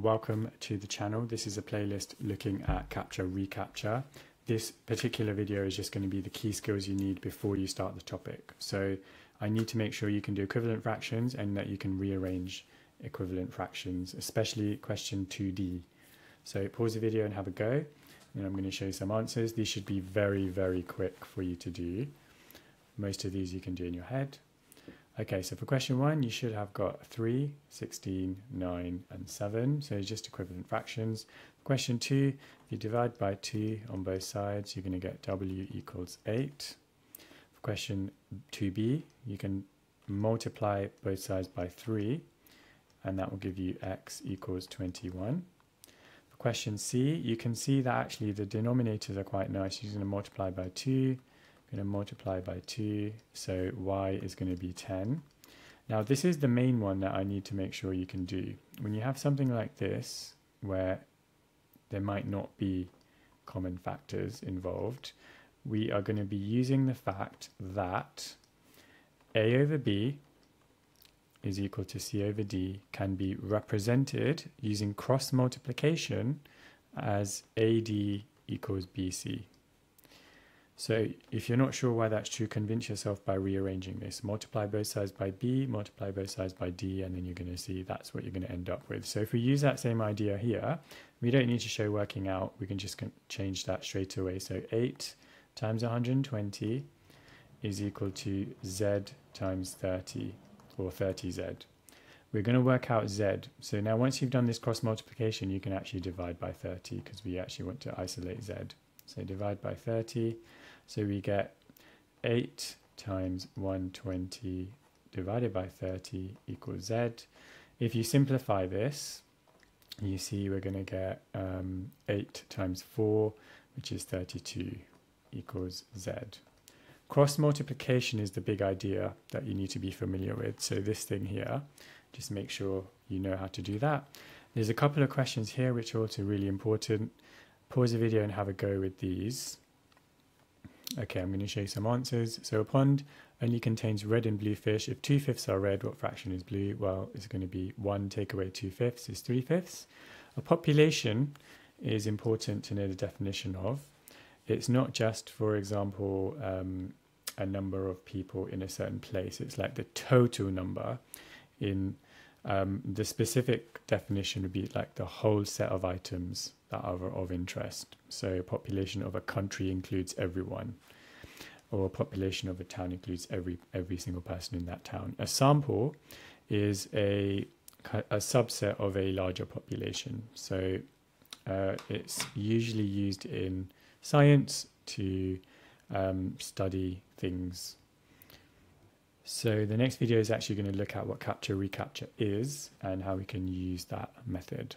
welcome to the channel. This is a playlist looking at capture, recapture. This particular video is just going to be the key skills you need before you start the topic. So I need to make sure you can do equivalent fractions and that you can rearrange equivalent fractions, especially question 2D. So pause the video and have a go, and I'm going to show you some answers. These should be very, very quick for you to do. Most of these you can do in your head. Okay, so for question 1, you should have got 3, 16, 9, and 7. So just equivalent fractions. Question 2, if you divide by 2 on both sides, you're going to get W equals 8. For question 2b, you can multiply both sides by 3, and that will give you x equals 21. For question C, you can see that actually the denominators are quite nice. You're going to multiply by 2. Going to multiply by 2, so y is going to be 10. Now this is the main one that I need to make sure you can do. When you have something like this, where there might not be common factors involved, we are going to be using the fact that a over b is equal to c over d can be represented using cross multiplication as AD equals BC. So if you're not sure why that's true, convince yourself by rearranging this. Multiply both sides by b, multiply both sides by d, and then you're going to see that's what you're going to end up with. So if we use that same idea here, we don't need to show working out. We can just change that straight away. So 8 times 120 is equal to z times 30, or 30z. We're going to work out z. So now once you've done this cross multiplication, you can actually divide by 30 because we actually want to isolate z. So divide by 30. So we get 8 times 120 divided by 30 equals z. If you simplify this, you see we're going to get 8 times 4, which is 32, equals z. Cross multiplication is the big idea that you need to be familiar with. So this thing here, just make sure you know how to do that. There's a couple of questions here which are also really important. Pause the video and have a go with these. Okay, I'm going to show you some answers. So a pond only contains red and blue fish. If 2/5 are red, what fraction is blue? Well, it's going to be 1 take away 2/5 is 3/5. A population is important to know the definition of. It's not just, for example, a number of people in a certain place. It's like the total number. In the specific definition would be like the whole set of items that are of interest. So a population of a country includes everyone, or a population of a town includes every single person in that town. A sample is a subset of a larger population. So it's usually used in science to study things. So the next video is actually going to look at what capture recapture is and how we can use that method.